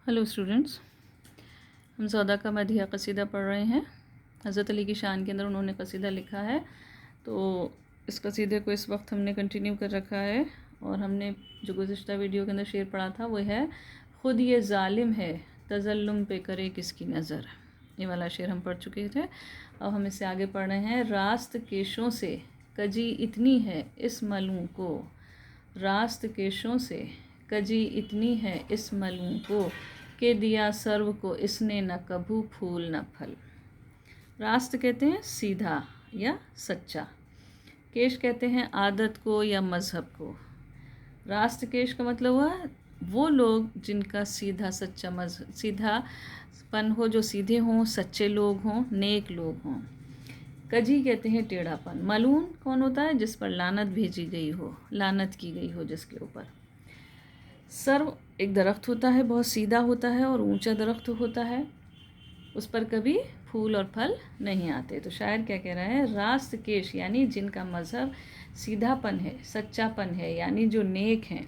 Hello students, हम सौदा का मदहिया कसीदा पढ़ रहे हैं। हज़रत अली की शान के अंदर उन्होंने कसीदा लिखा है। तो इस कसीदे को इस वक्त हमने कंटिन्यू कर रखा है और हमने जो गुज़िश्ता वीडियो के अंदर शेर पढ़ा था वो है, ख़ुद ये ज़ालिम है तज़ल्लुम पे करे किसकी नज़र। ये वाला शेर हम पढ़ चुके थे। अब हम इससे आगे पढ़ रहे हैं। रास्त केशों से कजी इतनी है इस मलूं को, रास्त केशों से कजी इतनी है इस मलूं को, के दिया सर्व को इसने न कभू फूल न फल। रास्त कहते हैं सीधा या सच्चा, केश कहते हैं आदत को या मज़हब को। रास्त केश का मतलब हुआ वो लोग जिनका सीधा सच्चा सीधापन हो, जो सीधे हों, सच्चे लोग हों, नेक लोग हों। कजी कहते हैं टेढ़ापन। मलून कौन होता है? जिस पर लानत भेजी गई हो, लानत की गई हो जिसके ऊपर। सर्व एक दरख्त होता है, बहुत सीधा होता है और ऊंचा दरख्त होता है, उस पर कभी फूल और फल नहीं आते। तो शायर क्या कह रहा है? रास्त केश यानी जिनका मज़हब सीधापन है, सच्चापन है, यानी जो नेक हैं,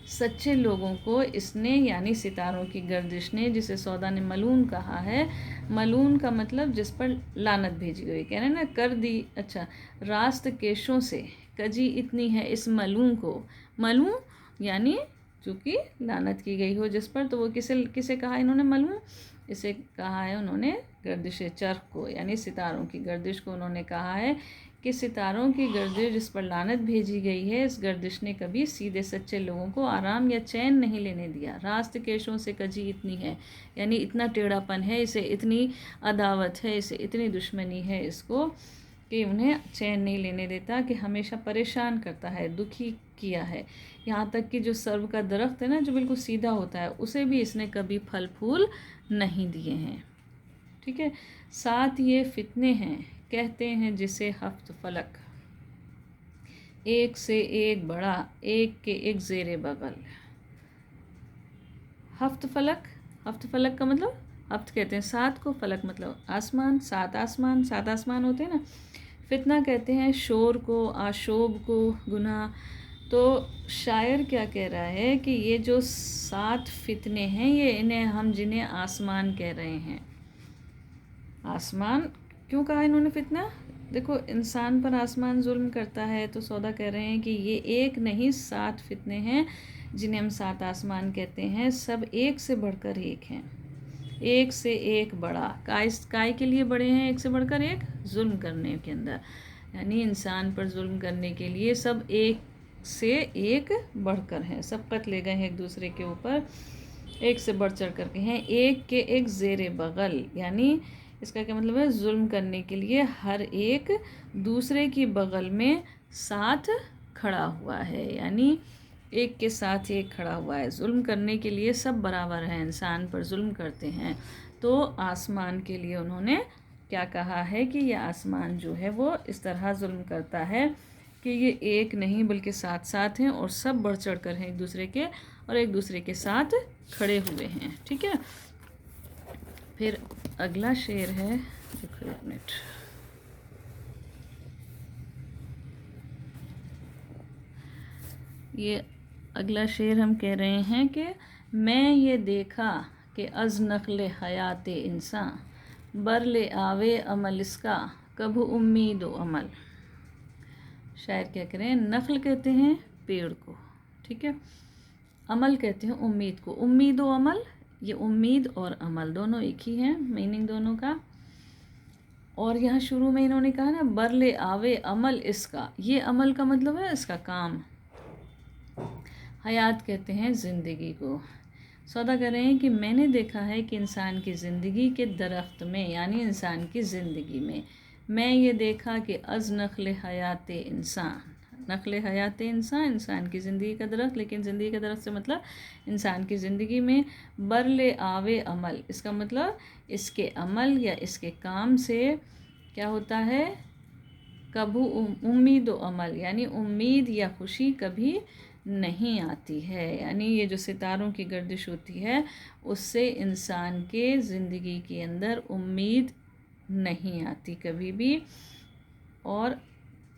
सच्चे लोगों को इसने यानी सितारों की गर्दिश ने, जिसे सौदा ने मलून कहा है। मलून का मतलब जिस पर लानत भेजी गई, कह रहे हैं ना, कर दी। अच्छा, रास्त केशों से कजी इतनी है इस मलून को। मलून यानी चूँकि लानत की गई हो जिस पर, तो वो किसे किसे कहा इन्होंने? मलून। इसे कहा है उन्होंने गर्दिश चरख को, यानी सितारों की गर्दिश को उन्होंने कहा है कि सितारों की गर्दिश जिस पर लानत भेजी गई है, इस गर्दिश ने कभी सीधे सच्चे लोगों को आराम या चैन नहीं लेने दिया। रास्त केशों से कजी इतनी है यानी इतना टेढ़ापन है इसे, इतनी अदावत है इसे, इतनी दुश्मनी है इसको कि उन्हें चैन नहीं लेने देता, कि हमेशा परेशान करता है, दुखी किया है। यहाँ तक कि जो सर्व का दरख्त है ना, जो बिल्कुल सीधा होता है, उसे भी इसने कभी फल फूल नहीं दिए हैं। ठीक है। साथ ये फितने हैं कहते हैं जिसे हफ्त फलक, एक से एक बड़ा, एक के एक ज़ेरे बगल। हफ्त फलक, हफ्त फलक का मतलब, हफ्त कहते हैं सात को, फलक मतलब आसमान, सात आसमान, सात आसमान होते हैं ना। फितना कहते हैं शोर को, आशोब को, गुनाह। तो शायर क्या कह रहा है कि ये जो सात फितने हैं, ये इन्हें हम जिन्हें आसमान कह रहे हैं। आसमान क्यों कहा इन्होंने फितना? देखो, इंसान पर आसमान जुल्म करता है, तो सौदा कह रहे हैं कि ये एक नहीं, सात फितने हैं जिन्हें हम सात आसमान कहते हैं। सब एक से बढ़कर एक हैं, एक से एक बड़ा। काय के लिए बड़े हैं? एक से बढ़कर एक, जुल्म करने के अंदर, यानी इंसान पर जुल्म करने के लिए सब एक से एक बढ़कर हैं। सब कत्ले गए हैं एक दूसरे के ऊपर, एक से बढ़ चढ़ करके हैं। एक के एक ज़ेरे बगल, यानी इसका क्या मतलब है? जुल्म करने के लिए हर एक दूसरे की बगल में साथ खड़ा हुआ है, यानी एक के साथ एक खड़ा हुआ है। जुल्म करने के लिए सब बराबर हैं, इंसान पर जुल्म करते हैं। तो आसमान के लिए उन्होंने क्या कहा है कि ये आसमान जो है वो इस तरह जुल्म करता है कि ये एक नहीं बल्कि साथ साथ हैं और सब बढ़ चढ़ कर हैं एक दूसरे के, और एक दूसरे के साथ खड़े हुए हैं। ठीक है। फिर अगला शेर है, देखो एक मिनट, ये अगला शेर हम कह रहे हैं कि मैं ये देखा कि अज़ नख्ल हयात इंसान, बर ले आवे अमल इसका, कभू उम्मीद व अमल। शायर क्या करें? नख्ल कहते हैं पेड़ को, ठीक है। अमल कहते हैं उम्मीद को। उम्मीद व अमल, ये उम्मीद और अमल दोनों एक ही हैं, मीनिंग दोनों का। और यहाँ शुरू में इन्होंने कहा ना, बर ले आवे अमल इसका, ये अमल का मतलब है इसका काम। हयात कहते हैं ज़िंदगी को। सौदा कर रहे हैं कि मैंने देखा है कि इंसान की ज़िंदगी के दरख्त में, यानी इंसान की ज़िंदगी में, मैं ये देखा कि अज़ नख्ल हयात इंसान, नख्ल हयात इंसान, इंसान की ज़िंदगी का दरख्त, लेकिन ज़िंदगी का दरख्त से मतलब इंसान की ज़िंदगी में बरले आवे अमल, इसका मतलब इसके अमल या इसके काम से क्या होता है? कभू उम्मीद व अमल, यानी उम्मीद या खुशी कभी नहीं आती है। यानी ये जो सितारों की गर्दिश होती है, उससे इंसान के ज़िंदगी के अंदर उम्मीद नहीं आती कभी भी, और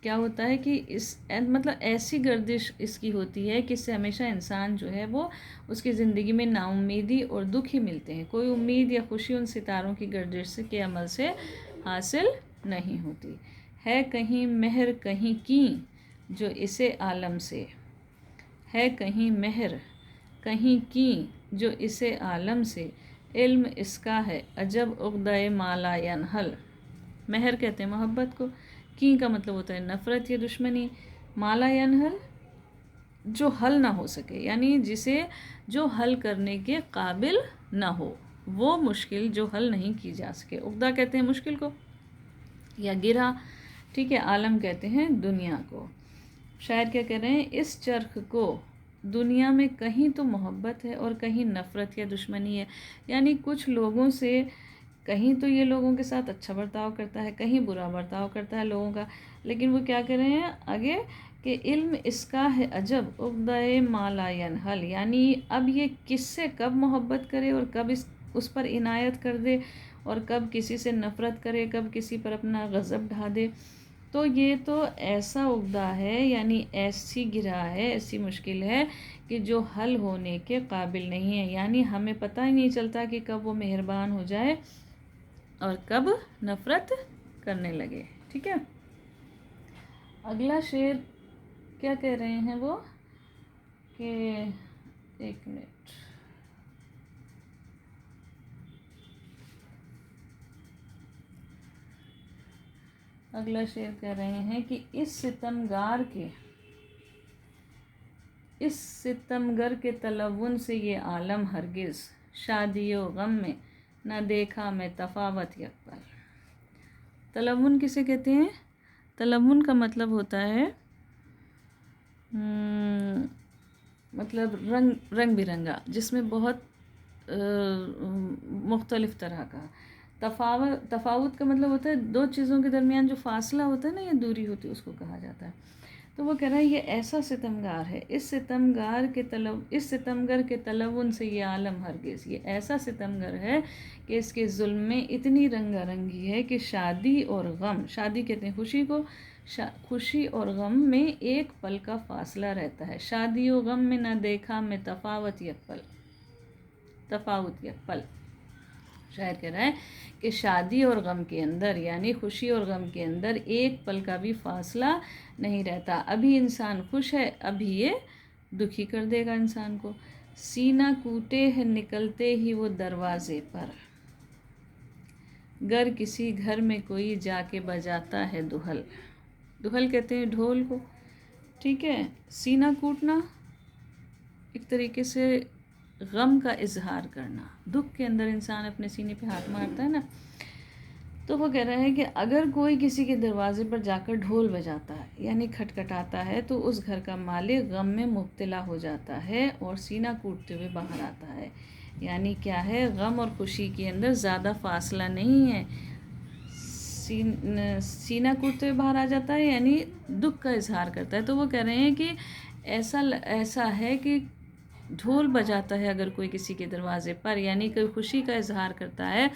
क्या होता है कि मतलब ऐसी गर्दिश इसकी होती है कि इससे हमेशा इंसान जो है वो उसकी ज़िंदगी में नाउम्मीदी और दुख ही मिलते हैं। कोई उम्मीद या खुशी उन सितारों की गर्दिश से के अमल से हासिल नहीं होती है। कहीं मेहर कहीं की जो इसे आलम से है, कहीं मेहर कहीं की जो इसे आलम से, इल्म इसका है अजब उक़्दा माला यनहल। मेहर कहते हैं मोहब्बत को, की का मतलब होता है नफ़रत या दुश्मनी, माला यनहल जो हल ना हो सके, यानी जिसे जो हल करने के काबिल ना हो, वो मुश्किल जो हल नहीं की जा सके। उक़्दा कहते हैं मुश्किल को या गिरा, ठीक है। आलम कहते हैं दुनिया को। शायर क्या कह रहे हैं, इस चरख को दुनिया में कहीं तो मोहब्बत है और कहीं नफ़रत या दुश्मनी है। यानी कुछ लोगों से कहीं तो ये लोगों के साथ अच्छा बर्ताव करता है, कहीं बुरा बर्ताव करता है लोगों का, लेकिन वो क्या कह रहे हैं आगे कि इल्म इसका है अजब उक़्दा माला यनहल, यानी अब ये किससे कब मोहब्बत करे और कब उस पर इनायत कर दे और कब किसी से नफ़रत करे, कब किसी पर अपना गज़ब ढा दे। तो ये तो ऐसा उक़्दा है, यानी ऐसी गिरा है, ऐसी मुश्किल है कि जो हल होने के काबिल नहीं है। यानी हमें पता ही नहीं चलता कि कब वो मेहरबान हो जाए और कब नफ़रत करने लगे, ठीक है। अगला शेर क्या कह रहे हैं वो कि एक मिनट, अगला शेर कह रहे हैं कि इस सितमगर के तलव्वुन से ये आलम हरगिज़, शादियो गम में न देखा मैं तफावत यकबल। तलव्वुन किसे कहते हैं? तलव्वुन का मतलब होता है मतलब रंग बिरंगा, जिसमें बहुत मुख्तलिफ़ तरह का तफावत का मतलब होता है दो चीज़ों के दरमियान जो फासला होता है ना, या दूरी होती है, उसको कहा जाता है। तो वो कह रहा है ये ऐसा सितमगार है, इस सितमगर के तलव्वुन से ये आलम हरगिज़, ये ऐसा सितमगर है कि इसके जुल्म में इतनी रंगारंगी है कि शादी और गम, शादी कहते हैं खुशी को, खुशी और गम में एक पल का फासला रहता है। शादी और गम में न देखा मैं तफावत यकपल। शायर कह रहा है कि शादी और गम के अंदर, यानी खुशी और गम के अंदर एक पल का भी फासला नहीं रहता। अभी इंसान खुश है, अभी ये दुखी कर देगा इंसान को। सीना कूटे है निकलते ही वो दरवाजे पर, गर किसी घर में कोई जाके बजाता है दुहल। दुहल कहते हैं ढोल को, ठीक है। सीना कूटना एक तरीके से गम का इजहार करना, दुख के अंदर इंसान अपने सीने पे हाथ मारता है ना। तो वो कह रहा है कि अगर कोई किसी के दरवाजे पर जाकर ढोल बजाता है, यानी खटखटाता है, तो उस घर का मालिक गम में मुब्तला हो जाता है और सीना कूटते हुए बाहर आता है। यानी क्या है, गम और खुशी के अंदर ज़्यादा फासला नहीं है, सीना कूटते हुए बाहर आ जाता है, यानी दुख का इजहार करता है। तो वो कह रहे हैं कि ऐसा है कि ढोल बजाता है अगर कोई किसी के दरवाज़े पर, यानी कोई खुशी का इजहार करता है,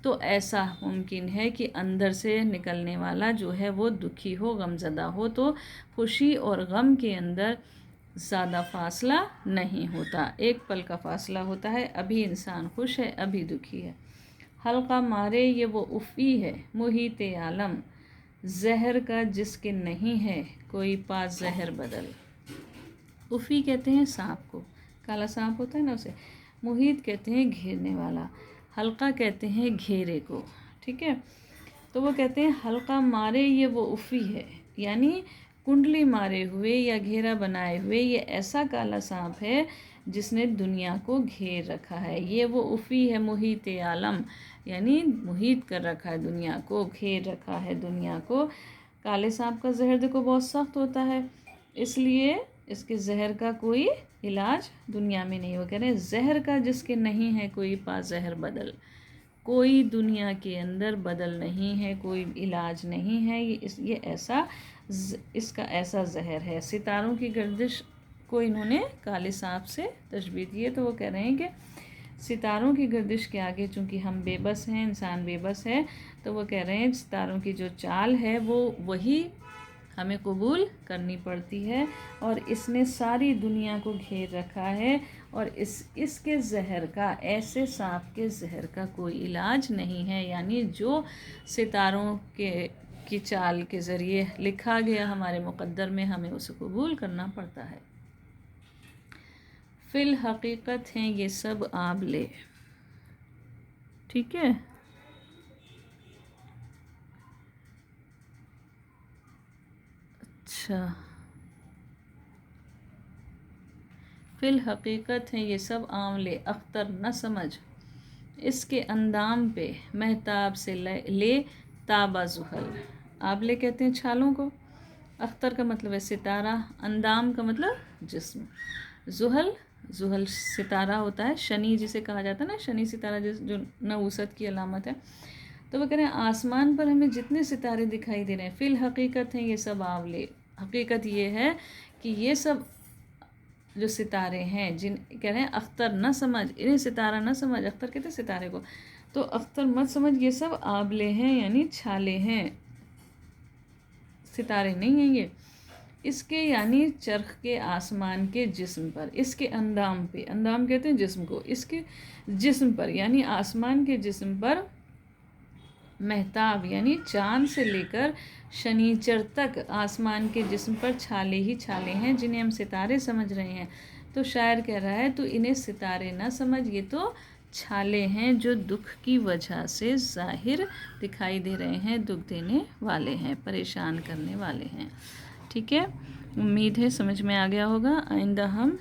तो ऐसा मुमकिन है कि अंदर से निकलने वाला जो है वो दुखी हो, गमज़दा हो। तो खुशी और गम के अंदर ज़्यादा फासला नहीं होता, एक पल का फासला होता है। अभी इंसान खुश है, अभी दुखी है। हल्का मारे ये वो उफ़ी है मुहीत आलम, जहर का जिसके नहीं है कोई पास जहर बदल। उफ़ी कहते हैं सांप को, काला सांप होता है ना उसे। मुहीत कहते हैं घेरने वाला, हल्का कहते हैं घेरे को, ठीक है। तो वो कहते हैं हल्का मारे ये वो उफ़ी है, यानी कुंडली मारे हुए या घेरा बनाए हुए ये ऐसा काला सांप है जिसने दुनिया को घेर रखा है। ये वो उफ़ी है मुहीत आलम, यानी मुहीत कर रखा है दुनिया को, घेर रखा है दुनिया को। काले सांप का जहर देखो बहुत सख्त होता है, इसलिए इसके जहर का कोई इलाज दुनिया में नहीं। वो कह रहे हैं जहर का जिसके नहीं है कोई पास जहर बदल, कोई दुनिया के अंदर बदल नहीं है, कोई इलाज नहीं है। ये ऐसा इसका ऐसा जहर है। सितारों की गर्दिश को इन्होंने काले सांप से तशबीह दी है। तो वो कह रहे हैं कि सितारों की गर्दिश के आगे चूँकि हम बेबस हैं, इंसान बेबस है, तो वो कह रहे हैं सितारों की जो चाल है वो वही हमें कबूल करनी पड़ती है। और इसने सारी दुनिया को घेर रखा है और इसके जहर का, ऐसे सांप के जहर का कोई इलाज नहीं है। यानी जो सितारों की चाल के ज़रिए लिखा गया हमारे मुक़द्दर में, हमें उसे कबूल करना पड़ता है। फिल हकीकत हैं ये सब आबले। ठीक है, अच्छा, फिल हकीकत हैं ये सब आंवले, अख्तर न समझ इसके अंदाम पे, महताब से ले ताबा जुहल। आबले कहते हैं छालों को, अख्तर का मतलब है सितारा, अंदाम का मतलब जिस्म, जुहल, जुहल सितारा होता है, शनि जिसे कहा जाता है ना, शनि सितारा जो नवूसत की अलामत है। तो वो कह रहे हैं आसमान पर हमें जितने सितारे दिखाई दे रहे हैं, फिल हकीकत हैं ये सब आंवले, हकीकत ये है कि ये सब जो सितारे हैं, जिन कह रहे हैं अख्तर न समझ, इन्हें सितारा न समझ, अख्तर कहते हैं सितारे को, तो अख्तर मत समझ, ये सब आबले हैं यानी छाले हैं, सितारे नहीं हैं ये। इसके यानी चरख के आसमान के जिस्म पर, इसके अंदाम पे, अंदाम कहते हैं जिस्म को, इसके जिस्म पर यानी आसमान के जिस्म पर, महताब यानी चाँद से लेकर शनीचर तक आसमान के जिस्म पर छाले ही छाले हैं, जिन्हें हम सितारे समझ रहे हैं। तो शायर कह रहा है तो इन्हें सितारे ना समझ, ये तो छाले हैं जो दुख की वजह से ज़ाहिर दिखाई दे रहे हैं, दुख देने वाले हैं, परेशान करने वाले हैं। ठीक है, उम्मीद है समझ में आ गया होगा। आइंदा हम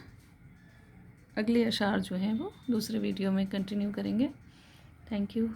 अगले अशार जो हैं वो दूसरे वीडियो में कंटिन्यू करेंगे। Thank you.